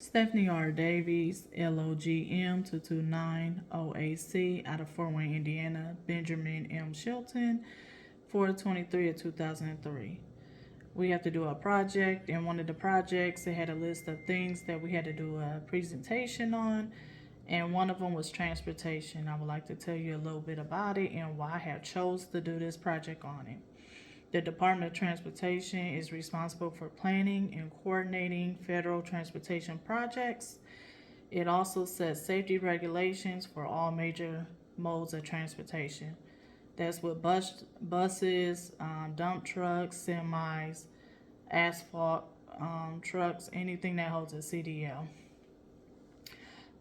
Stephanie R. Davies, LOGM 2290AC, out of Fort Wayne, Indiana. Benjamin M. Shelton, 423 of 2003. We have to do a project, and one of the projects, it had a list of things that we had to do a presentation on, and one of them was transportation. I would like to tell you a little bit about it and why I have chose to do this project on it. The Department of Transportation is responsible for planning and coordinating federal transportation projects. It also sets safety regulations for all major modes of transportation. That's with buses, dump trucks, semis, asphalt trucks, anything that holds a CDL.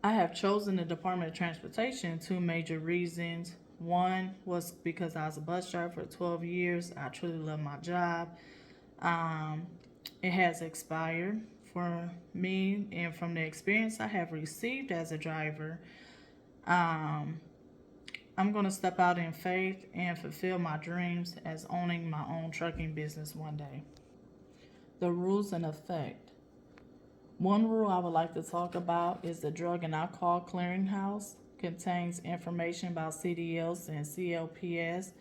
I have chosen the Department of Transportation two major reasons. One was because I was a bus driver for 12 years. I truly love my job. Um, it has expired for me, and from the experience I have received as a driver, um, I'm going to step out in faith and fulfill my dreams as owning my own trucking business one day. The rules in effect. One rule I would like to talk about is the Drug and Alcohol Clearinghouse contains information about CDLs and CLPS,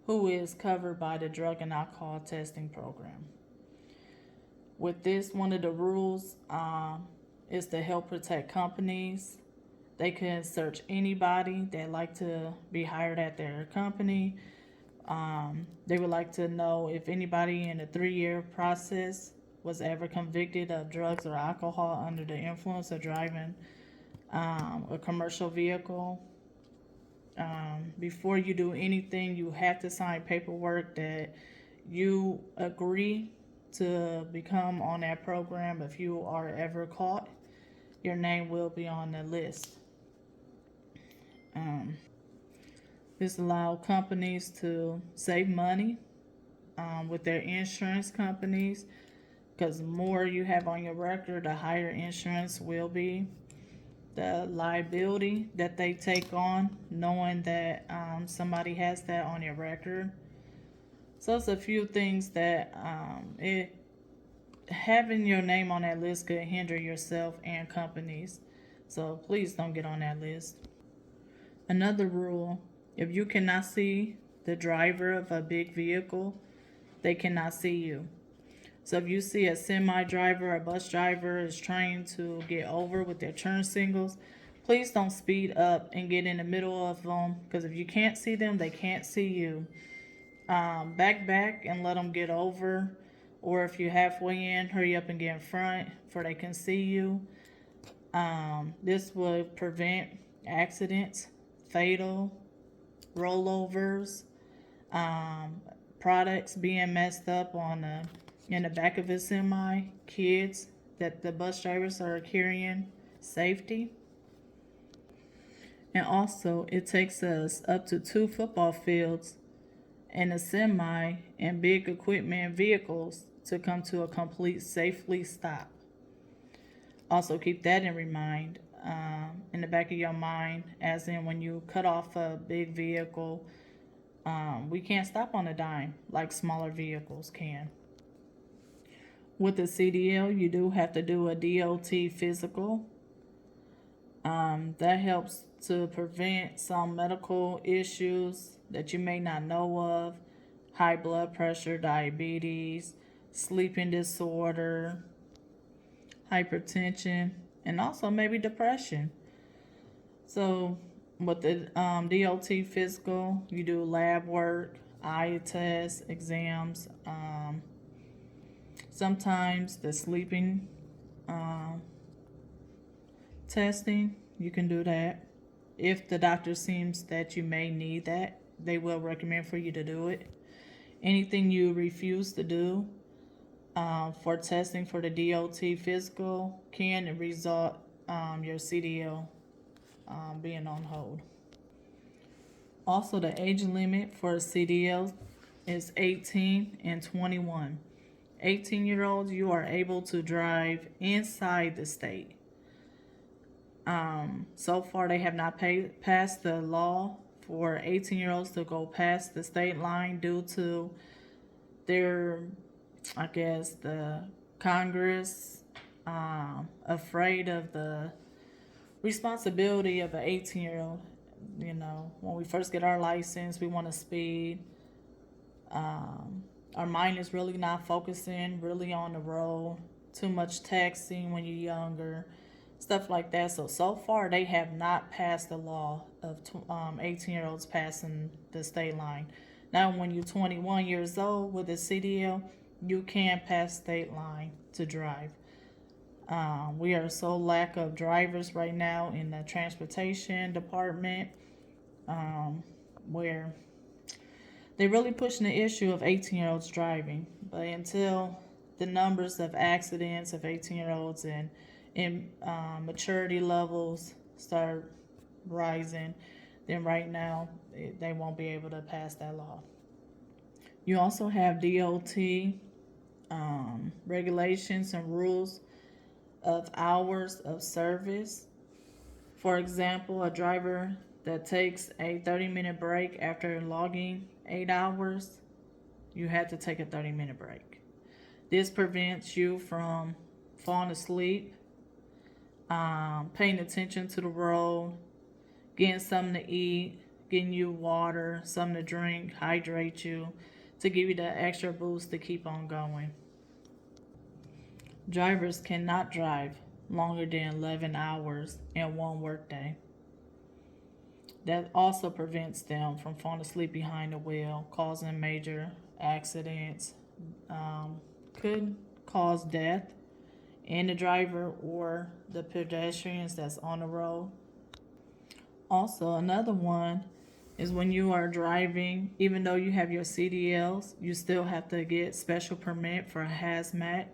who is covered by the Drug and Alcohol Testing Program. With this, one of the rules is to help protect companies. They can search anybody that like to be hired at their company. They would like to know if anybody in a 3-year process was ever convicted of drugs or alcohol under the influence of driving a commercial vehicle. Before you do anything, you have to sign paperwork that you agree to become on that program. If you are ever caught, your name will be on the list. This allows companies to save money with their insurance companies, because the more you have on your record, the higher insurance will be. The liability that they take on, knowing that somebody has that on your record. So it's a few things that having your name on that list could hinder yourself and companies. So please don't get on that list. Another rule, if you cannot see the driver of a big vehicle, they cannot see you. So if you see a semi driver or bus driver is trying to get over with their turn signals, please don't speed up and get in the middle of them, because if you can't see them, they can't see you. Back and let them get over, or if you're halfway in, hurry up and get in front for they can see you. This would prevent accidents, fatal, rollovers, products being messed up in the back of a semi, kids that the bus drivers are carrying, safety. And also, it takes us up to 2 football fields and a semi and big equipment vehicles to come to a complete safely stop. Also, keep that in the back of your mind, as in when you cut off a big vehicle, we can't stop on a dime like smaller vehicles can. With the CDL, you do have to do a DOT physical. That helps to prevent some medical issues that you may not know of: high blood pressure, diabetes, sleeping disorder, hypertension, and also maybe depression. So with the DOT physical, you do lab work, eye tests, exams. Sometimes the sleeping testing, you can do that. If the doctor seems that you may need that, they will recommend for you to do it. Anything you refuse to do for testing for the DOT physical can result your CDL being on hold. Also, the age limit for a CDL is 18 and 21. 18-year-olds, you are able to drive inside the state. So far, they have not passed the law for 18-year-olds to go past the state line due to their, the Congress afraid of the responsibility of an 18-year-old. You know, when we first get our license, we want to speed. Our mind is really not focusing really on the road. Too much texting when you're younger, stuff like that. So far, they have not passed the law of 18-year-olds passing the state line. Now, when you're 21 years old with a CDL, you can pass state line to drive. We are so lack of drivers right now in the transportation department, where they're really pushing the issue of 18-year-olds driving. But until the numbers of accidents of 18-year-olds and in maturity levels start rising, then right now they won't be able to pass that law. You also have DOT regulations and rules of hours of service. For example, a driver that takes a 30-minute break after logging 8 hours, you have to take a 30-minute break. This prevents you from falling asleep, paying attention to the road, getting something to eat, getting you water, something to drink, hydrate you, to give you that extra boost to keep on going. Drivers cannot drive longer than 11 hours in one workday. That also prevents them from falling asleep behind the wheel, causing major accidents, could cause death in the driver or the pedestrians that's on the road. Also, another one is when you are driving, even though you have your CDLs, you still have to get special permit for hazmat.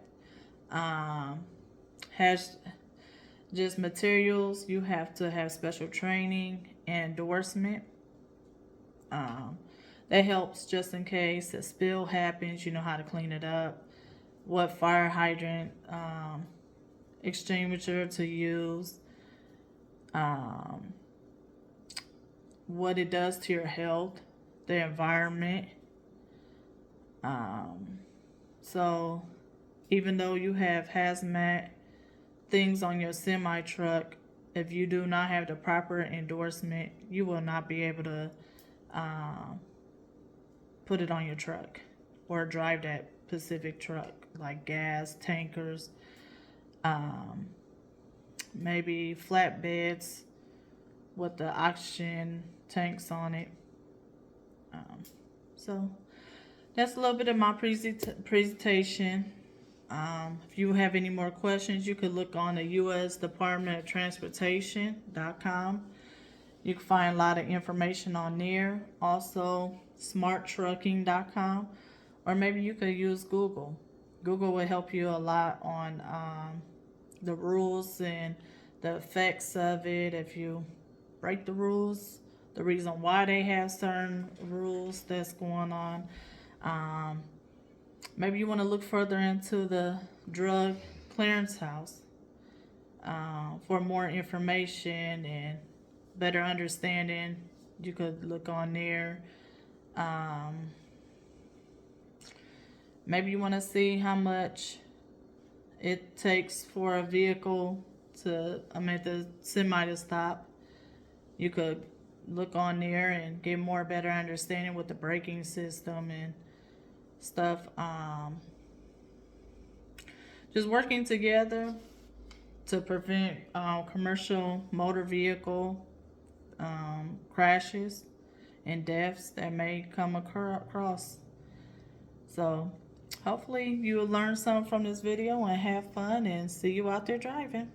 Just materials, you have to have special training and endorsement. That helps just in case a spill happens, you know how to clean it up, what fire hydrant extinguisher to use, what it does to your health, the environment. So even though you have hazmat things on your semi truck, if you do not have the proper endorsement, you will not be able to put it on your truck or drive that specific truck, like gas tankers, maybe flatbeds with the oxygen tanks on it. So that's a little bit of my presentation. If you have any more questions, you could look on the U.S. Department of Transportation.com. You can find a lot of information on there. Also, smarttrucking.com. Or maybe you could use Google. Google will help you a lot on the rules and the effects of it. If you break the rules, the reason why they have certain rules that's going on. Maybe you want to look further into the drug clearance house for more information and better understanding. You could look on there. Maybe you want to see how much it takes for a vehicle the semi to stop. You could look on there and get more better understanding with the braking system and stuff. Just working together to prevent commercial motor vehicle crashes and deaths that may come across. So hopefully you will learn something from this video and have fun and see you out there driving.